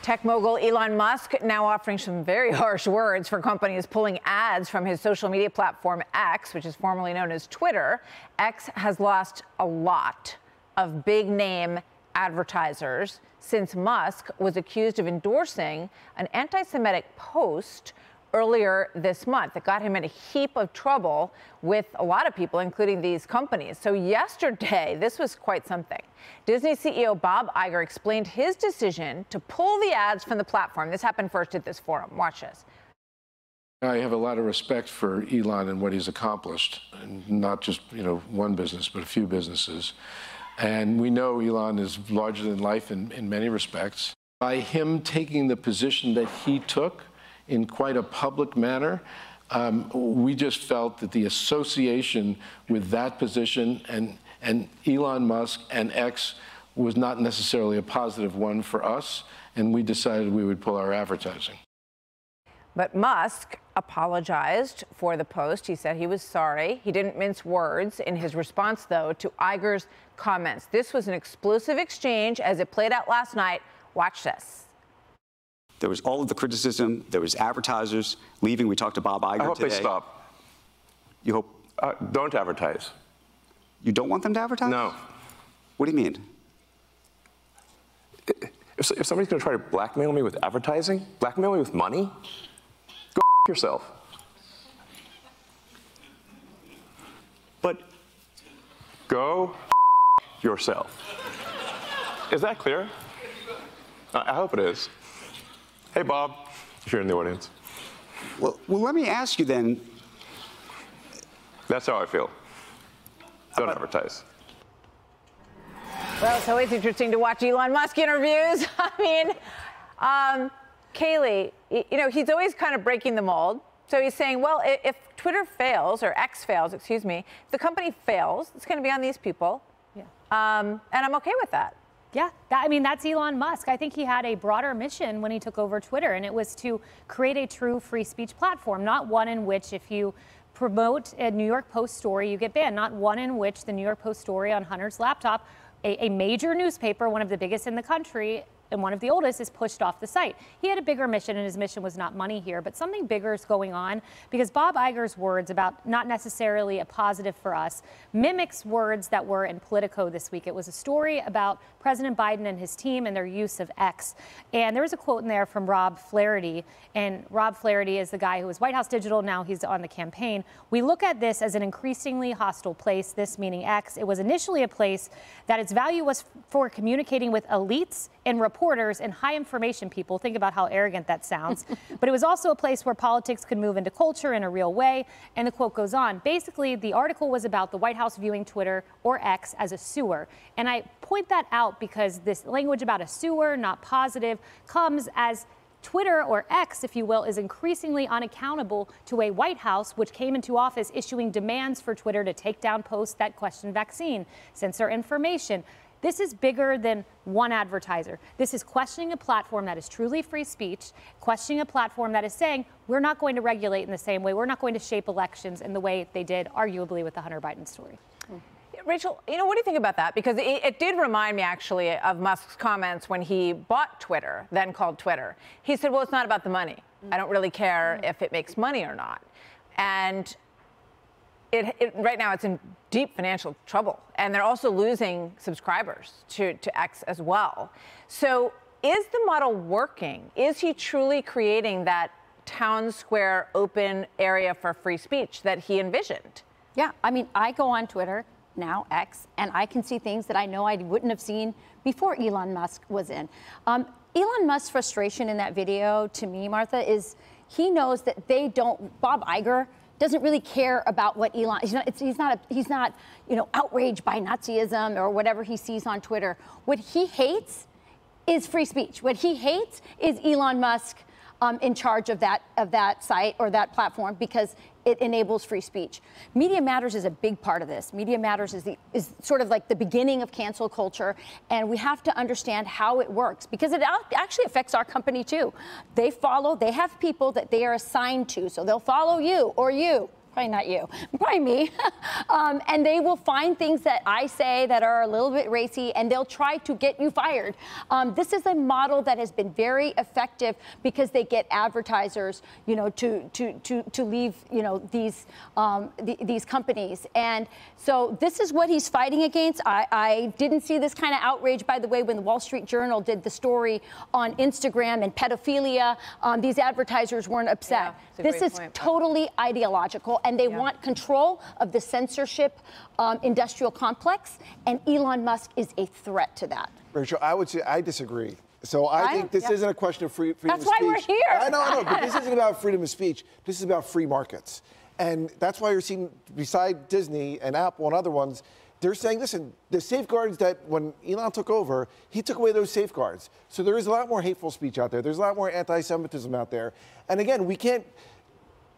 Tech mogul Elon Musk now offering some very harsh words for companies pulling ads from his social media platform X, which is formerly known as Twitter. X has lost a lot of big name advertisers since Musk was accused of endorsing an anti-Semitic post earlier this month. It got him in a heap of trouble with a lot of people, including these companies. So yesterday, this was quite something. Disney CEO Bob Iger explained his decision to pull the ads from the platform. This happened first at this forum. Watch this. I have a lot of respect for Elon and what he's accomplished, and not just, one business, but a few businesses. And we know Elon is larger than life in many respects. By him taking the position that he took in quite a public manner, we just felt that the association with that position and Elon Musk and X was not necessarily a positive one for us, and we decided we would pull our advertising. But Musk apologized for the post. He said he was sorry. He didn't mince words in his response, though, to Iger's comments. This was an explosive exchange as it played out last night. Watch this. There was all of the criticism. There was advertisers leaving. We talked to Bob Iger today. I hope they stop. You hope? Don't advertise. You don't want them to advertise? No. What do you mean? If somebody's going to try to blackmail me with advertising, blackmail me with money, go yourself. But go yourself. Is that clear? I hope it is. Hey, Bob, if you're in the audience. Well, let me ask you then. That's how I feel. Don't advertise. Well, it's always interesting to watch Elon Musk interviews. I mean, Kayleigh, he's always kind of breaking the mold. So he's saying, well, if Twitter fails, or X fails, excuse me, if the company fails, it's going to be on these people. Yeah. And I'm okay with that. Yeah, that's Elon Musk. I think he had a broader mission when he took over Twitter, and it was to create a true free speech platform, not one in which if you promote a New York Post story, you get banned, not one in which the New York Post story on Hunter's laptop, a major newspaper, one of the biggest in the country, and one of the oldest, is pushed off the site. He had a bigger mission, and his mission was not money here, but something bigger is going on, because Bob Iger's words about not necessarily a positive for us mimics words that were in Politico this week. It was a story about President Biden and his team and their use of X. And there was a quote in there from Rob Flaherty, and Rob Flaherty is the guy who was White House Digital, now he's on the campaign. We look at this as an increasingly hostile place, this meaning X. It was initially a place that its value was for communicating with elites and reporters and high information people. Think about how arrogant that sounds. But it was also a place where politics could move into culture in a real way. And the quote goes on. Basically, the article was about the White House viewing Twitter, or X, as a sewer. And I point that out because this language about a sewer, not positive, comes as Twitter, or X, if you will, is increasingly unaccountable to a White House which came into office issuing demands for Twitter to take down posts that question vaccine, censor information. This is bigger than one advertiser. This is questioning a platform that is truly free speech, questioning a platform that is saying, we're not going to regulate in the same way, we're not going to shape elections in the way they did, arguably, with the Hunter Biden story. Rachel, what do you think about that? Because it did remind me, actually, of Musk's comments when he bought Twitter, then called Twitter. He said, well, it's not about the money. I don't really care if it makes money or not. And right now it's in deep financial trouble, and they're also losing subscribers to X as well. So is the model working? Is he truly creating that town square open area for free speech that he envisioned? Yeah, I mean, I go on Twitter, now X, and I can see things that I know I wouldn't have seen before Elon Musk was in. Elon Musk's frustration in that video, to me, Martha, is he knows that Bob Iger doesn't really care about what Elon. He's not outraged by Nazism or whatever he sees on Twitter. What he hates is free speech. What he hates is Elon Musk in charge of that site or that platform, because it enables free speech. Media Matters is a big part of this. Media Matters is sort of like the beginning of cancel culture, and we have to understand how it works, because it actually affects our company too. They have people that they are assigned to, so they'll follow you or you. Probably not you, probably me. And they will find things that I say that are a little bit racy, and they'll try to get you fired. This is a model that has been very effective because they get advertisers, you know, to leave, you know, these companies. And so this is what he's fighting against. I didn't see this kind of outrage, by the way, when the Wall Street Journal did the story on Instagram and pedophilia. These advertisers weren't upset. Yeah, this is totally ideological. And they want control of the censorship industrial complex, and Elon Musk is a threat to that. Rachel, I would say I disagree. So I think this isn't a question of freedom of speech. That's why we're here. I know, but this isn't about freedom of speech. This is about free markets. And that's why you're seeing, beside Disney and Apple and other ones, they're saying, listen, the safeguards that when Elon took over, he took away those safeguards. So there is a lot more hateful speech out there. There's a lot more anti-Semitism out there. And again, we can't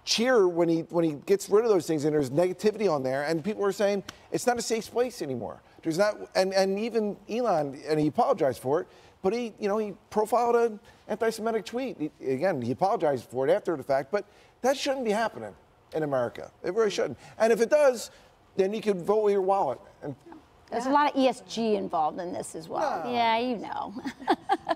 cheer when he gets rid of those things, and there's negativity on there, and people are saying it's not a safe place anymore. There's not, and even Elon, and he apologized for it, but he profiled an anti-Semitic tweet. He apologized for it after the fact, but that shouldn't be happening in America. It really shouldn't. And if it does, then you could vote with your wallet. And there's a lot of ESG involved in this as well. No. Yeah, you know.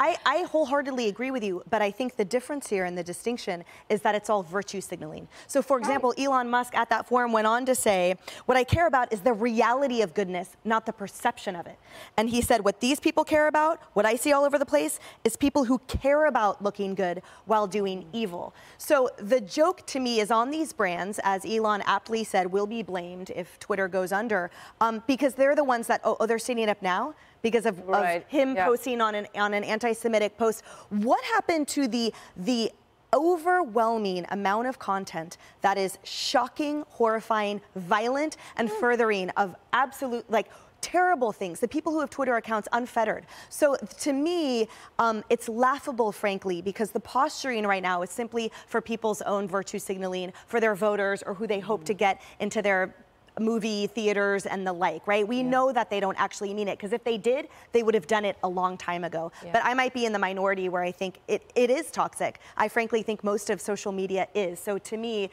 I wholeheartedly agree with you, but I think the difference here and the distinction is that it's all virtue signaling. So, for example, Elon Musk at that forum went on to say, what I care about is the reality of goodness, not the perception of it. And he said, what these people care about, what I see all over the place, is people who care about looking good while doing evil. So the joke to me is on these brands, as Elon aptly said, will be blamed if Twitter goes under, because they're the ones that, they're standing up now because of him posting on an anti-Semitic post. What happened to the overwhelming amount of content that is shocking, horrifying, violent, and furthering of absolute, terrible things, the people who have Twitter accounts unfettered. So to me, it's laughable, frankly, because the posturing right now is simply for people's own virtue signaling, for their voters or who they hope to get into their movie theaters and the like, right? We know that they don't actually mean it, because if they did, they would have done it a long time ago. But I might be in the minority where I think it is toxic. I frankly think most of social media is. So to me,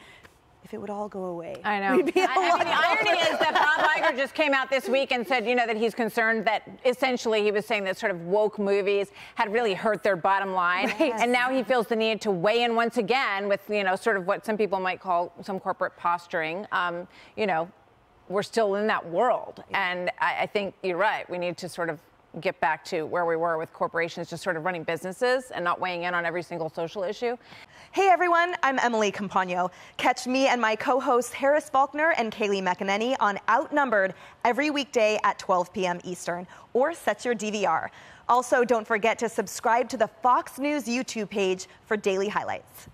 if it would all go away, I know. The irony is that Bob Iger just came out this week and said, that he's concerned that essentially he was saying that sort of woke movies had really hurt their bottom line. Right. And now he feels the need to weigh in once again with, sort of what some people might call some corporate posturing. We're still in that world. And I think you're right. We need to sort of get back to where we were with corporations just sort of running businesses and not weighing in on every single social issue. Hey everyone, I'm Emily Campagno. Catch me and my co-hosts Harris Faulkner and Kaylee McEnany on Outnumbered every weekday at 12 p.m. Eastern, or set your DVR. Also, don't forget to subscribe to the Fox News YouTube page for daily highlights.